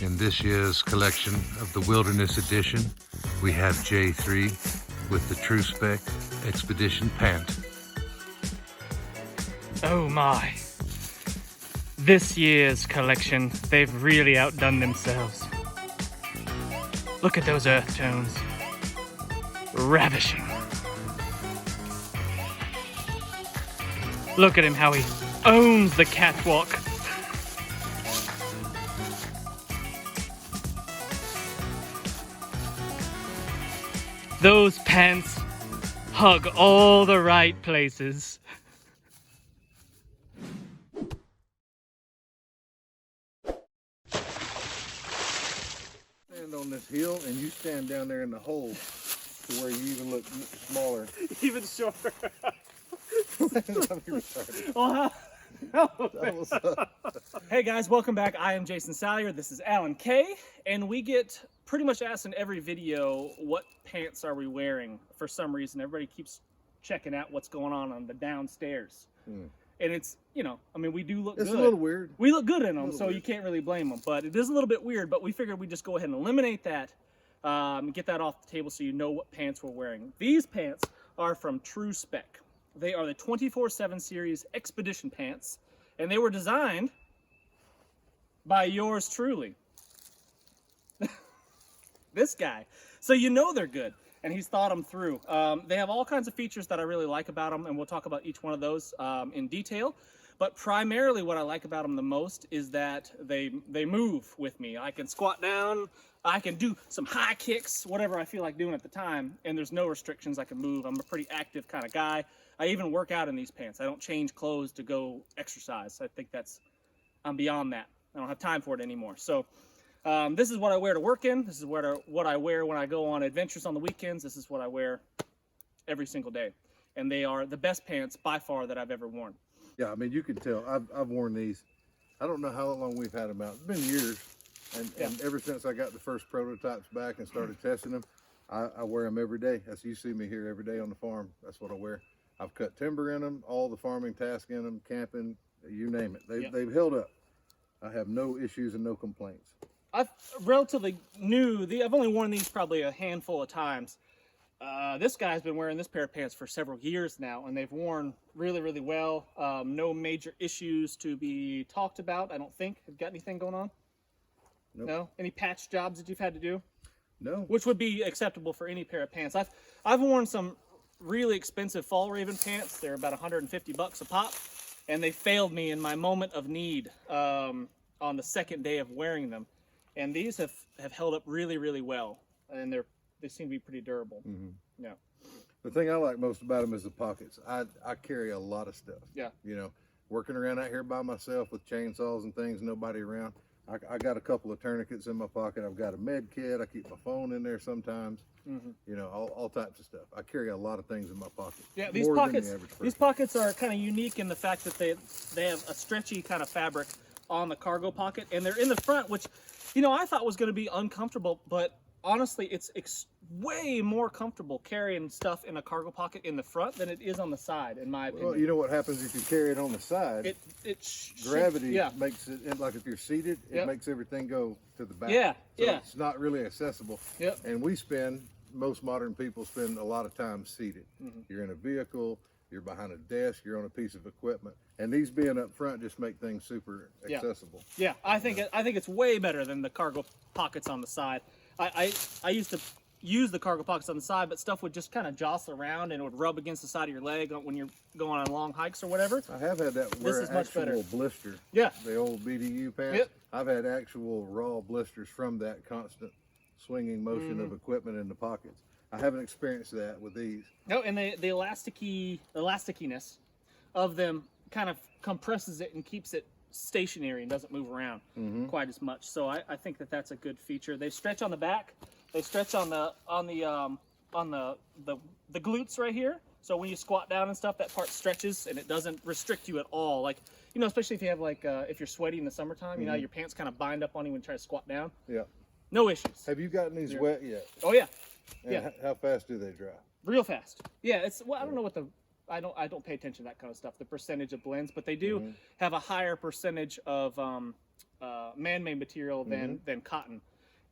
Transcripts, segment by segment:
In this year's collection of the Wilderness Edition, we have J3 with the Tru-Spec Xpedition pant. Oh my. This year's collection, they've really outdone themselves. Look at those earth tones. Ravishing. Look at him, how he owns the catwalk. Those pants hug all the right places. Stand on this hill and you stand down there in the hole to where you even look smaller. Even shorter. Hey guys, welcome back. I am Jason Salyer. This is Alan K. And we get pretty much asked in every video, what pants are we wearing? For some reason, everybody keeps checking out what's going on the downstairs. And it's, you know, I mean, we do look good. It's a little weird. We look good in them, so you can't really blame them. But it is a little bit weird, but we figured we'd just go ahead and eliminate that. Get that off the table so you know what pants we're wearing. These pants are from Tru-Spec. They are the 24/7 series Xpedition pants, and they were designed by yours truly. This guy. So you know they're good, and he's thought them through. They have all kinds of features that I really like about them, and we'll talk about each one of those in detail. But primarily what I like about them the most is that they move with me. I can squat down, I can do some high kicks, whatever I feel like doing at the time, and there's no restrictions. I can move. I'm a pretty active kind of guy. I even work out in these pants. I don't change clothes to go exercise. I think I'm beyond that. I don't have time for it anymore. So this is what I wear to work in. This is what I wear when I go on adventures on the weekends. This is what I wear every single day. And they are the best pants by far that I've ever worn. Yeah, I mean, you can tell. I've worn these. I don't know how long we've had them out. It's been years. And ever since I got the first prototypes back and started testing them, I wear them every day. As you see me here every day on the farm, that's what I wear. I've cut timber in them, all the farming tasks in them, camping, you name it. They've held up. I have no issues and no complaints. I'm relatively new. I've only worn these probably a handful of times. This guy's been wearing this pair of pants for several years now, and they've worn really, really well. No major issues to be talked about, I don't think. Have you got anything going on? Nope. No? Any patch jobs that you've had to do? No. Which would be acceptable for any pair of pants. I've worn some really expensive Fall Raven pants. They're about 150 bucks a pop, and they failed me in my moment of need on the second day of wearing them. And these have held up really, really well, and they seem to be pretty durable. Yeah. The thing I like most about them is the pockets. I carry a lot of stuff. Yeah. You know, working around out here by myself with chainsaws and things, nobody around. I got a couple of tourniquets in my pocket. I've got a med kit. I keep my phone in there sometimes. You know, all types of stuff. I carry a lot of things in my pocket. Yeah, these pockets are kind of unique in the fact that they have a stretchy kind of fabric on the cargo pocket, and they're in the front, which, you know, I thought was going to be uncomfortable, but honestly, it's way more comfortable carrying stuff in a cargo pocket in the front than it is on the side, in my opinion. Well, you know what happens if you carry it on the side? Gravity makes it, like if you're seated, it makes everything go to the back. Yeah, so it's not really accessible. Yep. And most modern people spend a lot of time seated. You're in a vehicle, you're behind a desk, you're on a piece of equipment, and these being up front just make things super accessible. Yeah, I think it's way better than the cargo pockets on the side. I used to use the cargo pockets on the side, but stuff would just kind of jostle around and it would rub against the side of your leg when you're going on long hikes or whatever. I have had that where actual blister. Yeah. The old BDU pants. Yep. I've had actual raw blisters from that constant swinging motion of equipment in the pockets. I haven't experienced that with these. No, and the elasticiness of them kind of compresses it and keeps it stationary and doesn't move around quite as much. So I think that's a good feature. They stretch on the back. They stretch on the glutes right here. So when you squat down and stuff, that part stretches and it doesn't restrict you at all. Like, you know, especially if you have if you're sweaty in the summertime, you know, your pants kind of bind up on you when you try to squat down. Yeah. No issues. Have you gotten these wet yet? Oh yeah. And how fast do they dry? Real fast. Yeah, I don't know what I don't pay attention to that kind of stuff, the percentage of blends, but they do have a higher percentage of man-made material than cotton,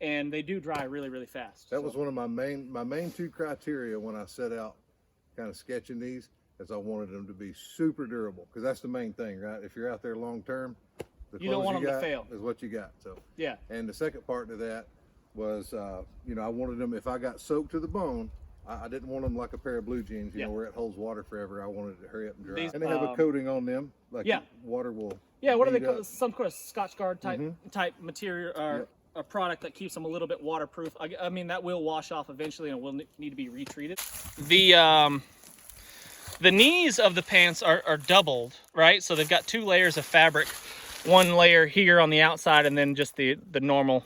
and they do dry really, really fast. That was one of my main two criteria when I set out kind of sketching these, is I wanted them to be super durable, because that's the main thing, right? If you're out there long term, the You don't want clothes them to fail. is what you got. So Yeah. And the second part to that was, you know, I wanted them, if I got soaked to the bone, I didn't want them like a pair of blue jeans, you know, where it holds water forever. I wanted it to hurry up and dry. These, and they have a coating on them, like water will. Yeah, what are they bead called? up. Some kind of Scotch Guard type material or a product that keeps them a little bit waterproof. I mean, that will wash off eventually and will need to be retreated. The knees of the pants are doubled, right? So they've got 2 layers of fabric, 1 layer here on the outside, and then just the normal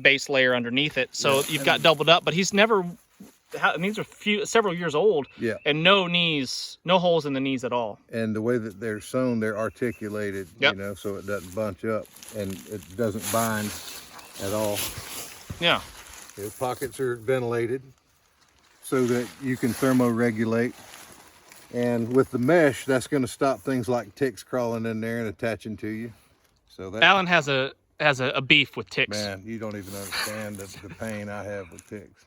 base layer underneath it. So you've got doubled up, but he's never. These are several years old, and no holes in the knees at all. And the way that they're sewn, they're articulated, you know, so it doesn't bunch up and it doesn't bind at all. Yeah. The pockets are ventilated so that you can thermoregulate. And with the mesh, that's going to stop things like ticks crawling in there and attaching to you. So that, Alan has a beef with ticks. man, you don't even understand the pain I have with ticks.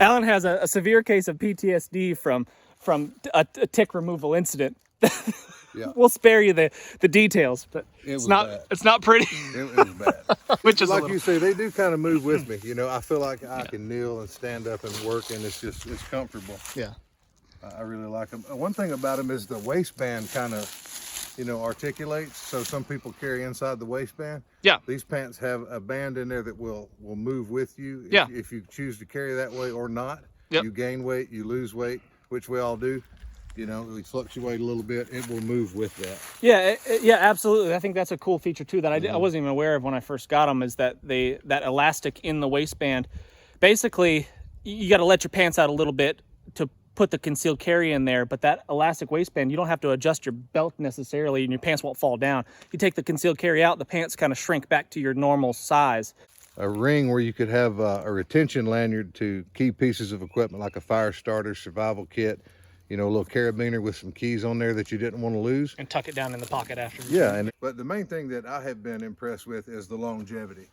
Alan has a severe case of PTSD from a tick removal incident. We'll spare you the details, but it's not pretty. It was bad. Which is like you say, they do kind of move with me. You know, I feel like I can kneel and stand up and work, and it's comfortable. Yeah, I really like them. One thing about them is the waistband kind of, you know, articulates. So some people carry inside the waistband. Yeah. These pants have a band in there that will move with you. If you choose to carry that way or not. You gain weight, you lose weight, which we all do. You know, we fluctuate a little bit. It will move with that. Yeah, absolutely. I think that's a cool feature too that I wasn't even aware of when I first got them. Is that that elastic in the waistband? Basically, you got to let your pants out a little bit to put the concealed carry in there, but that elastic waistband, you don't have to adjust your belt necessarily, and your pants won't fall down. You take the concealed carry out, the pants kind of shrink back to your normal size. A ring where you could have a retention lanyard to key pieces of equipment like a fire starter, survival kit, you know, a little carabiner with some keys on there that you didn't want to lose. And tuck it down in the pocket after. But the main thing that I have been impressed with is the longevity.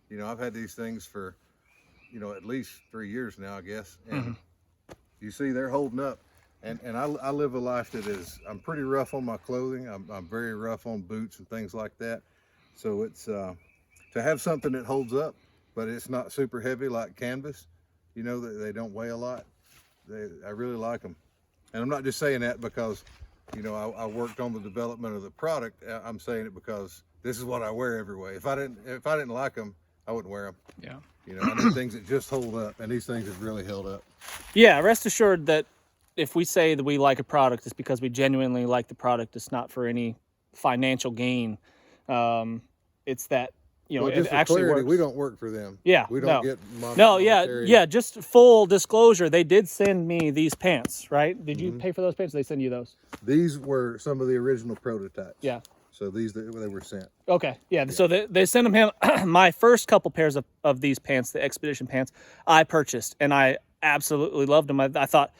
You know, I've had these things for, you know, at least 3 years now, I guess. And you see they're holding up. And I live a life that is, I'm pretty rough on my clothing. I'm very rough on boots and things like that. So it's, to have something that holds up, but it's not super heavy like canvas, you know, they don't weigh a lot. I really like them. And I'm not just saying that because, you know, I worked on the development of the product. I'm saying it because this is what I wear every way. If I didn't like them, I wouldn't wear them. Yeah. You know, I need things that just hold up, and these things have really held up. Yeah, rest assured that if we say that we like a product, it's because we genuinely like the product. It's not for any financial gain. It's that, you know, just it actually clarity, works. we don't work for them. Yeah, we don't get yeah. Just full disclosure, they did send me these pants, right? Did you pay for those pants? Or they send you those? These were some of the original prototypes. Yeah. So they were sent. Okay, yeah. So they sent him my first couple pairs of these pants, the Xpedition pants, I purchased, and I absolutely loved them. I thought,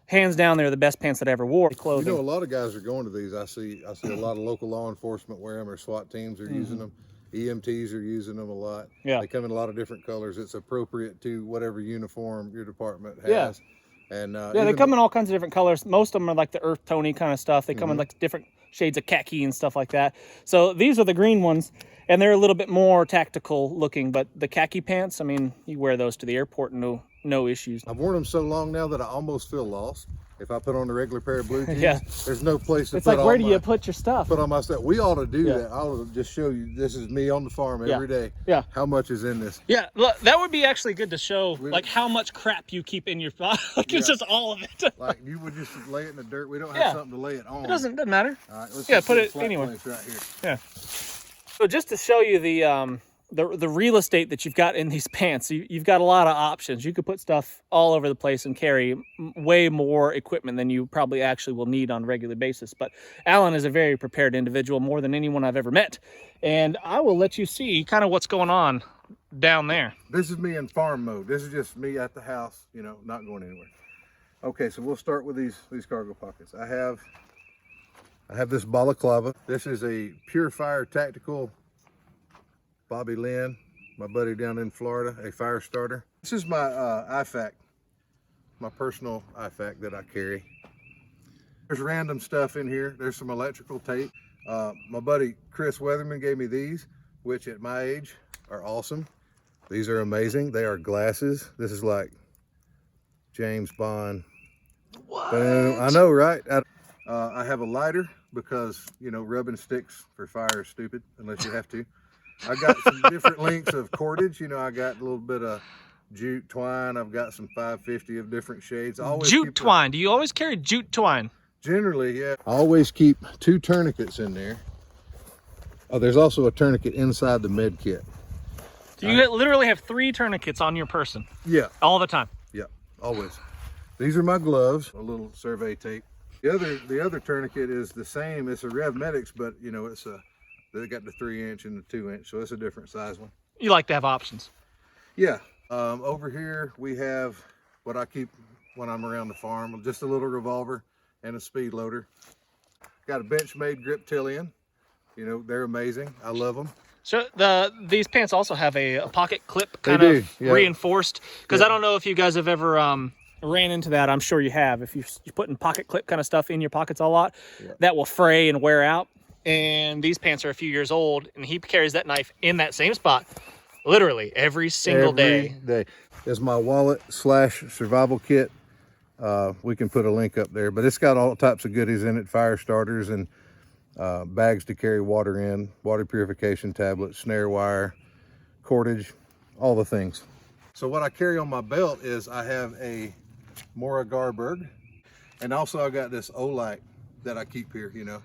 hands down, they're the best pants that I ever wore. Clothing. You know, a lot of guys are going to these. I see a lot of local law enforcement wear them, or SWAT teams are using them. EMTs are using them a lot. Yeah. They come in a lot of different colors. It's appropriate to whatever uniform your department has. Yeah. And they come in all kinds of different colors. Most of them are like the earth tony kind of stuff. They come in like different shades of khaki and stuff like that. So these are the green ones, and they're a little bit more tactical looking. But the khaki pants, I mean, you wear those to the airport, no issues. I've worn them so long now that I almost feel lost. If I put on a regular pair of blue jeans, Yeah. there's no place to It's put like, all where do my, you put your stuff? put on my stuff. We ought to do Yeah. that. I ought to just show you, this is me on the farm every day. Yeah. How much is in this? Yeah, look, that would be actually good to show, like how much crap you keep in your like it's just all of it. Like you would just lay it in the dirt. We don't have something to lay it on. It doesn't matter. All right, let's Yeah, just put do a it flat anywhere. place right here. Yeah. So just to show you the real estate that you've got in these pants, you've got a lot of options. You could put stuff all over the place and carry way more equipment than you probably actually will need on a regular basis. But Alan is a very prepared individual, more than anyone I've ever met. And I will let you see kind of what's going on down there. This is me in farm mode. This is just me at the house, you know, not going anywhere. Okay, so we'll start with these cargo pockets. I have this balaclava. This is a Pure Fire tactical Bobby Lynn, my buddy down in Florida, a fire starter. This is my IFAC, my personal IFAC that I carry. There's random stuff in here. There's some electrical tape. My buddy Chris Weatherman gave me these, which at my age are awesome. These are amazing. They are glasses. This is like James Bond. What? Boom. I know, right? I have a lighter because, you know, rubbing sticks for fire is stupid unless you have to. I got some different lengths of cordage. You know, I got a little bit of jute twine. I've got some 550 of different shades. Jute twine. Do you always carry jute twine? Generally, yeah. I always keep 2 tourniquets in there. Oh, there's also a tourniquet inside the med kit. So you literally have 3 tourniquets on your person? Yeah. All the time? Yeah, always. These are my gloves, a little survey tape. The other tourniquet is the same. It's a Revmedics, but you know, they got the 3-inch and the 2-inch, so it's a different size one. You like to have options? Yeah. Over here we have what I keep when I'm around the farm, just a little revolver and a speed loader. Got a Benchmade grip Tillian. You know, they're amazing. I love them. So these pants also have a pocket clip kind of reinforced, because I don't know if you guys have ever ran into that. I'm sure you have. If you're putting pocket clip kind of stuff in your pockets a lot, that will fray and wear out. And these pants are a few years old, and he carries that knife in that same spot literally every single day. Is my wallet / survival kit. We can put a link up there, but it's got all types of goodies in it, fire starters and bags to carry water in, water purification tablets, snare wire, cordage, all the things. So what I carry on my belt is I have a Mora Garberg, and also I got this Olight that I keep here, you know.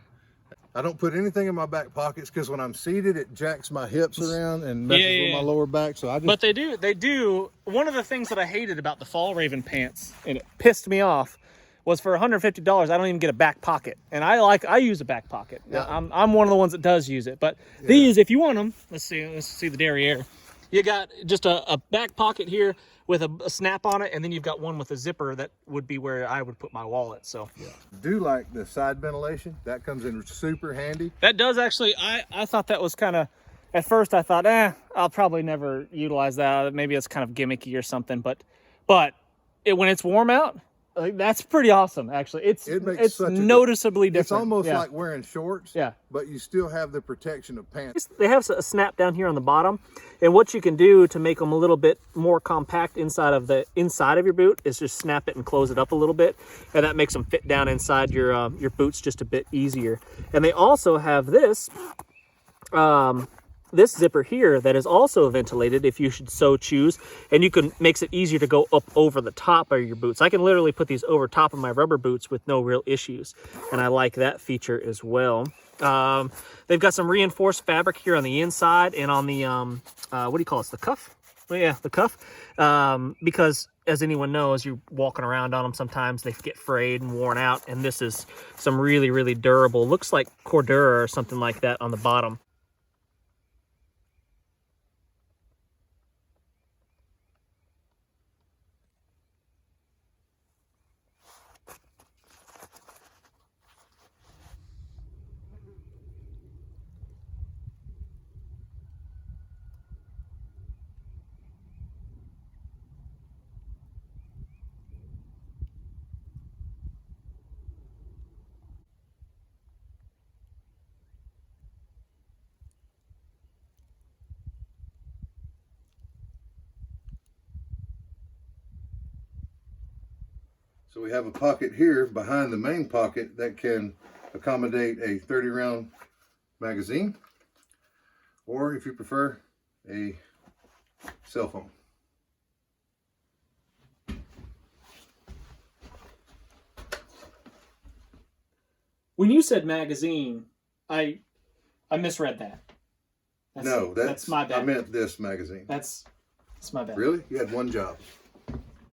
I don't put anything in my back pockets because when I'm seated, it jacks my hips around and messes with my lower back. So I just... But they do. One of the things that I hated about the Fall Raven pants, and it pissed me off, was for $150, I don't even get a back pocket. And I use a back pocket. Yeah. I'm one of the ones that does use it. But these, if you want them, let's see the derriere. You got just a back pocket here with a snap on it, and then you've got one with a zipper that would be where I would put my wallet. So do like the side ventilation. That comes in super handy. That does actually. I thought that was kind of, at first I thought, I'll probably never utilize that. Maybe it's kind of gimmicky or something. But when it's warm out, that's pretty awesome, actually. It's noticeably different. It's almost like wearing shorts, but you still have the protection of pants. They have a snap down here on the bottom, and what you can do to make them a little bit more compact inside of your boot is just snap it and close it up a little bit, and that makes them fit down inside your boots just a bit easier. And they also have this this zipper here that is also ventilated if you should so choose, and makes it easier to go up over the top of your boots. I can literally put these over top of my rubber boots with no real issues, and I like that feature as well. They've got some reinforced fabric here on the inside and on the what do you call it, the cuff? Well, yeah, the cuff, because as anyone knows, you're walking around on them, sometimes they get frayed and worn out, and this is some really, really durable, looks like Cordura or something like that on the bottom. So we have a pocket here behind the main pocket that can accommodate a 30-round magazine, or if you prefer, a cell phone. When you said magazine, I misread that. That's my bad. I meant this magazine. That's my bad. Really? You had one job.